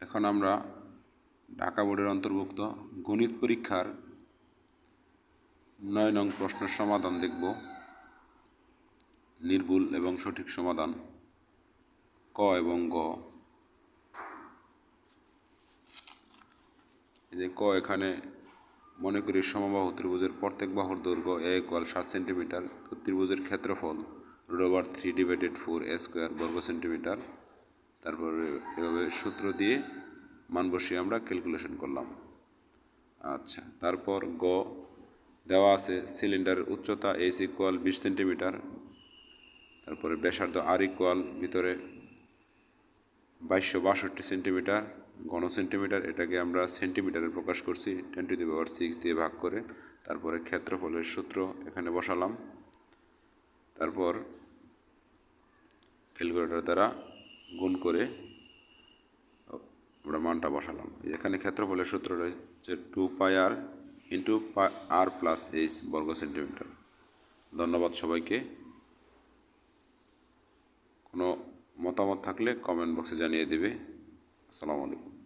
এখন আমরা ঢাকা বোর্ডের অন্তর্ভুক্ত গণিত পরীক্ষার 9 নং প্রশ্নের সমাধান দেখব। নির্ভুল এবং সঠিক সমাধান ক এবং গ। এই যে ক, এখানে মনে করি সমবাহু ত্রিভুজের প্রত্যেক বাহুর দৈর্ঘ্য a = 7 সেন্টিমিটার। তো ত্রিভুজের ক্ষেত্রফল √3/4 a² বর্গ সেন্টিমিটার। তারপরে এভাবে সূত্র দিয়ে মান বসিয়ে আমরা ক্যালকুলেশন করলাম। আচ্ছা, তারপর গ দেওয়া আছে সিলিন্ডারের উচ্চতা h = 20 সেন্টিমিটার। তারপরে ব্যাসার্ধ r = ভিতরে 2262 সেন্টিমিটার ঘন সেন্টিমিটার। এটাকে আমরা সেন্টিমিটারে প্রকাশ করছি 10⁶ দিয়ে ভাগ করে। তারপরে ক্ষেত্রফলের সূত্র এখানে বসালাম। তারপর ক্যালকুলেটর দ্বারা গুণ করে আমরা মানটা বসালাম। এখানে ক্ষেত্রফলের সূত্র রয়েছে 2πr × r + h বর্গ সেন্টিমিটার। ধন্যবাদ সবাইকে। কোনো মতামত থাকলে কমেন্ট বক্সে জানিয়ে দেবে। আসসালামু আলাইকুম।